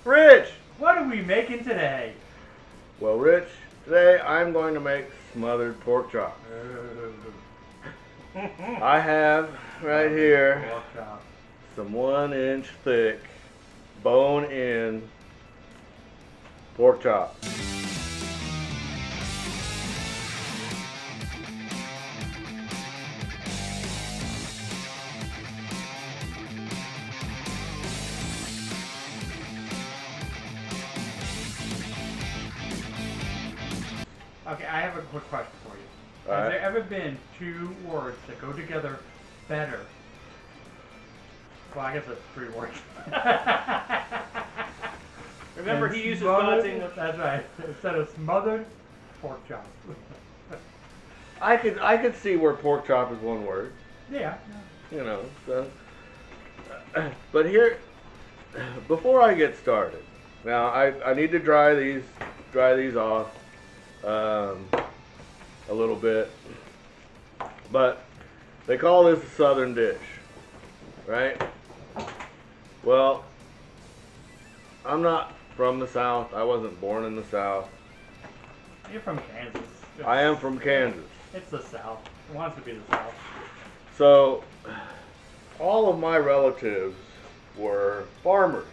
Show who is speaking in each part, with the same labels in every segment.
Speaker 1: Rich!
Speaker 2: What are we making today?
Speaker 1: Well, Rich, today I'm going to make smothered pork chops. I have right here
Speaker 2: Pork chop.
Speaker 1: some 1-inch thick, bone-in pork chops.
Speaker 2: Okay, I have a quick question for you.
Speaker 1: All
Speaker 2: Has
Speaker 1: right.
Speaker 2: there ever been two words that go together better? Well, I guess that's 3 words.
Speaker 3: Remember,
Speaker 2: And
Speaker 3: he uses
Speaker 2: smothered-
Speaker 3: God's English.
Speaker 2: That's right. Instead of smothered, pork chop.
Speaker 1: I could see where pork chop is one word,
Speaker 2: Yeah.
Speaker 1: you know. So, but here, before I get started, now I need to dry these off a little bit. But they call this a southern dish, right? Well, I'm not from the South. I wasn't born in the South.
Speaker 2: You're from Kansas.
Speaker 1: I am from Kansas.
Speaker 2: It's the South. It wants to be the South.
Speaker 1: So, all of my relatives were farmers.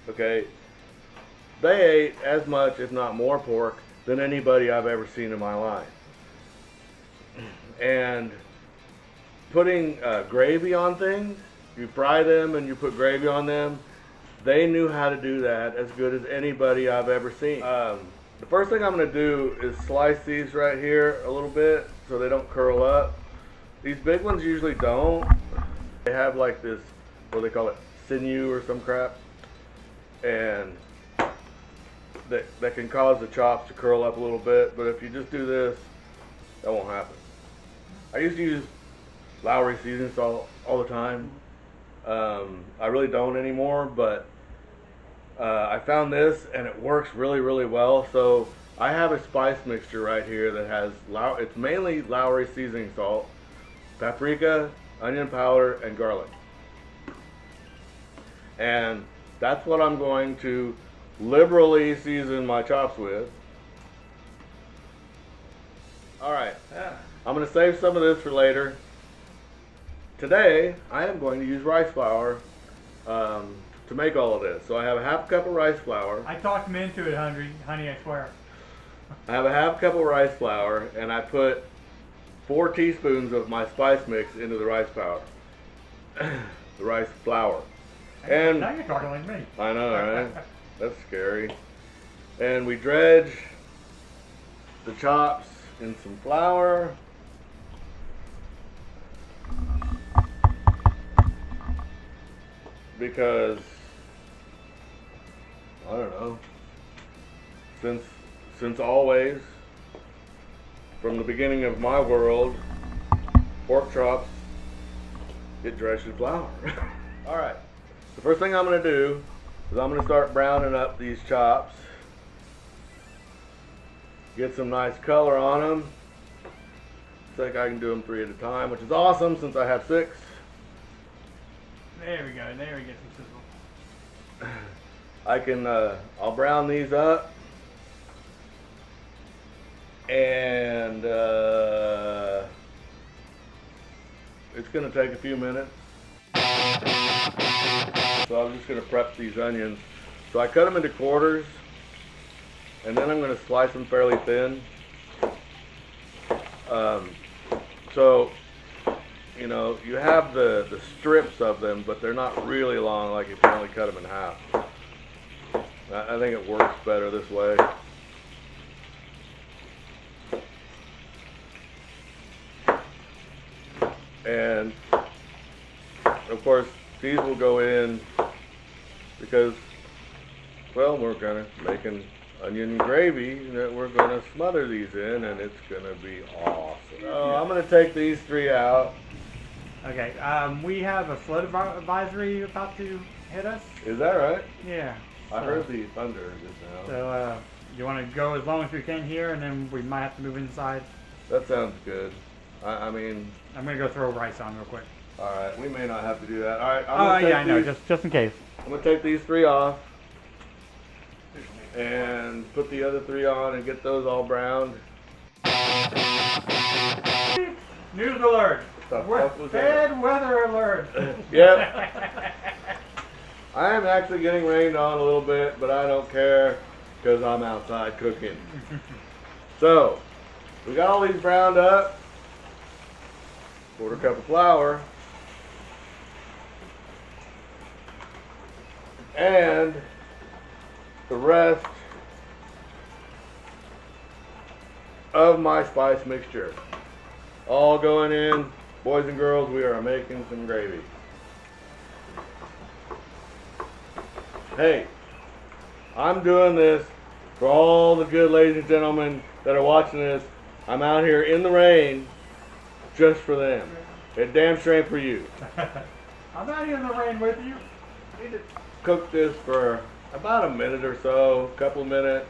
Speaker 1: Okay? They ate as much, if not more, pork than anybody I've ever seen in my life. And putting gravy on things, you fry them and you put gravy on them, they knew how to do that as good as anybody I've ever seen. The first thing I'm going to do is slice these right here a little bit so they don't curl up. These big ones usually don't. They have like this, what do they call it, sinew or some crap. And that can cause the chops to curl up a little bit. But if you just do this, that won't happen. I used to use Lawry seasoning salt all the time. I really don't anymore, but I found this and it works really, really well. So I have a spice mixture right here that has, it's mainly Lawry seasoning salt, paprika, onion powder, and garlic. And that's what I'm going to liberally season my chops with. Alright, I'm going to save some of this for later. Today, I am going to use rice flour to make all of this. So I have a half cup of rice flour.
Speaker 2: I talked him into it, honey, I swear.
Speaker 1: I have a half cup of rice flour, and I put 4 teaspoons of my spice mix into the rice powder. The rice flour. And
Speaker 2: now you're talking like me.
Speaker 1: I know, right? That's scary. And we dredge the chops in some flour. Because, I don't know, since always, from the beginning of my world, pork chops get dredged in flour. Alright, the first thing I'm going to do is I'm going to start browning up these chops. Get some nice color on them. Looks like I can do them 3 at a time, which is awesome since I have 6.
Speaker 2: There we go. There we get some sizzle.
Speaker 1: I'll brown these up. And it's going to take a few minutes. So I'm just going to prep these onions. So I cut them into quarters. And then I'm going to slice them fairly thin. So, you know, you have the strips of them, but they're not really long like if you only cut them in half. I think it works better this way. And, of course, these will go in because, well, we're kind of making onion gravy that we're going to smother these in, and it's going to be awesome. So I'm going to take these 3 out.
Speaker 2: Okay, we have a flood advisory about to hit us.
Speaker 1: Is that right?
Speaker 2: Yeah.
Speaker 1: I heard the thunder just now.
Speaker 2: So, you want to go as long as we can here, and then we might have to move inside?
Speaker 1: That sounds good. I mean,
Speaker 2: I'm going to go throw rice on real quick.
Speaker 1: All right, we may not have to do that. All right,
Speaker 2: Oh yeah, I know. Just in case.
Speaker 1: I'm gonna take these 3 off and put the other 3 on and get those all browned.
Speaker 2: News alert. Bad weather alert.
Speaker 1: Yep. I am actually getting rained on a little bit, but I don't care because I'm outside cooking. So, we got all these browned up. 1/4 cup of flour. And the rest of my spice mixture. All going in. Boys and girls, we are making some gravy. Hey, I'm doing this for all the good ladies and gentlemen that are watching this. I'm out here in the rain just for them. It damn straight for you.
Speaker 2: I'm not in the rain with you.
Speaker 1: Need to cook this for about a minute or so, a couple minutes.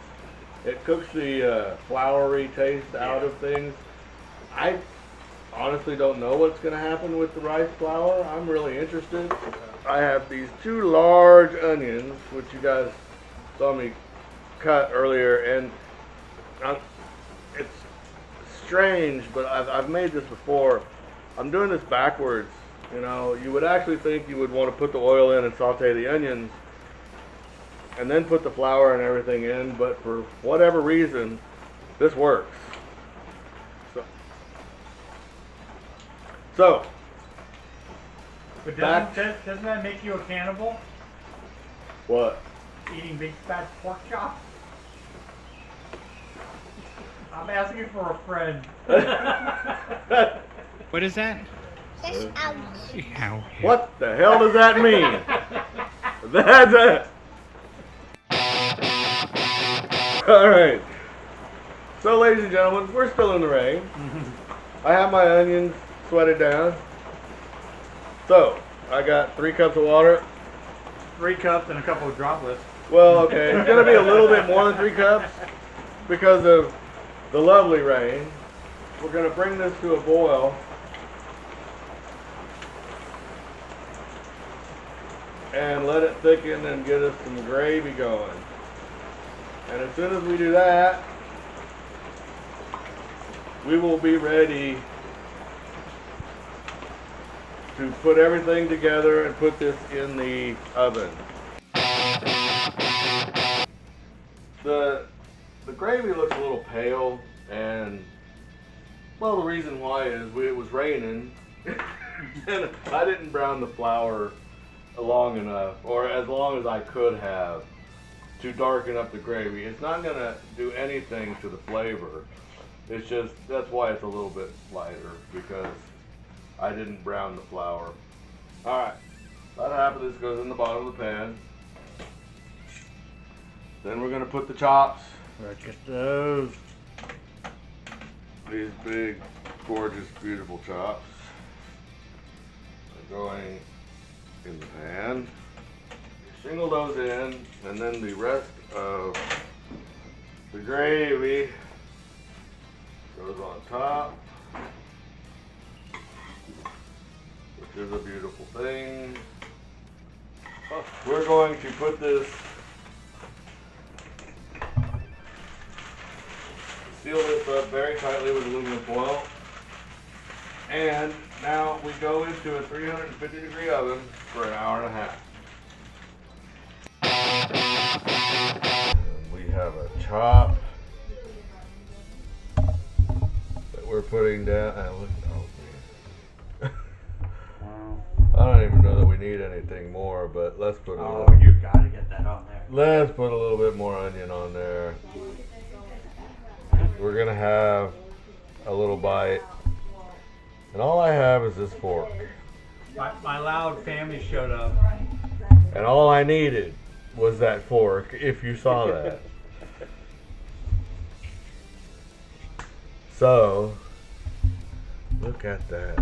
Speaker 1: It cooks the floury taste out of things. I honestly don't know what's going to happen with the rice flour. I'm really interested. I have these 2 large onions, which you guys saw me cut earlier, and it's strange, but I've made this before. I'm doing this backwards. You know, you would actually think you would want to put the oil in and saute the onions and then put the flour and everything in, but for whatever reason, this works. So
Speaker 2: But doesn't that make you a cannibal?
Speaker 1: what?
Speaker 2: Eating big fat pork chops? I'm asking for a friend.
Speaker 3: What is that?
Speaker 4: Just out.
Speaker 3: Ow.
Speaker 1: What the hell does that mean? That's it. All right. So, ladies and gentlemen, we're still in the rain. I have my onions sweated down. So, I got 3 cups of water.
Speaker 2: 3 cups and a couple of droplets.
Speaker 1: Well, okay, it's gonna be a little bit more than 3 cups because of the lovely rain. We're gonna bring this to a boil. And let it thicken and get us some gravy going. And as soon as we do that, we will be ready to put everything together and put this in the oven. The gravy looks a little pale, and well, the reason why is it was raining and I didn't brown the flour long enough, or as long as I could have, to darken up the gravy. It's not gonna do anything to the flavor. It's just, that's why it's a little bit lighter, because I didn't brown the flour. Alright, about half of this goes in the bottom of the pan. Then we're gonna put the chops.
Speaker 2: Look at those.
Speaker 1: These big, gorgeous, beautiful chops are going in the pan. Shingle those in, and then the rest of the gravy goes on top, which is a beautiful thing. We're going to put this, seal this up very tightly with aluminum foil, and now we go into a 350-degree oven for an hour and a half. And we have a chop that we're putting down. Oh, man. I don't even know that we need anything more, but let's put a little.
Speaker 2: Oh, you gotta get that on there.
Speaker 1: Let's put a little bit more onion on there. We're gonna have a little bite. And all I have is this fork.
Speaker 2: My loud family showed up.
Speaker 1: And all I needed was that fork, if you saw that. So, look at that.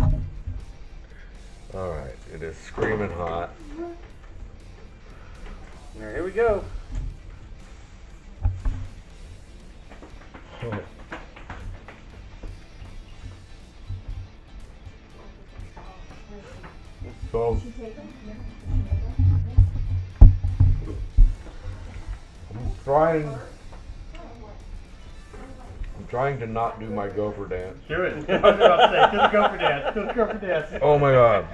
Speaker 1: Alright, it is screaming hot. Here we go. trying to not do my gopher dance.
Speaker 2: Do it. I was about to say, do the gopher dance. Do the gopher dance.
Speaker 1: Oh my god.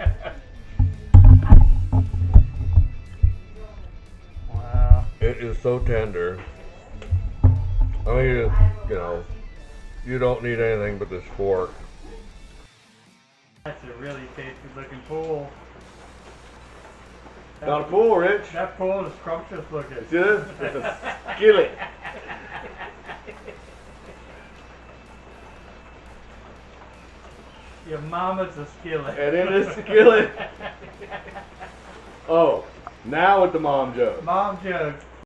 Speaker 2: Wow.
Speaker 1: It is so tender. I mean, you know, you don't need anything but this fork.
Speaker 2: That's a really tasty looking pool.
Speaker 1: Not a pool, Rich.
Speaker 2: That pool is scrumptious looking.
Speaker 1: See this? It's a skillet.
Speaker 2: Your mama's a skillet.
Speaker 1: And it is skillet. Oh, now with the mom joke.
Speaker 2: Mom joke.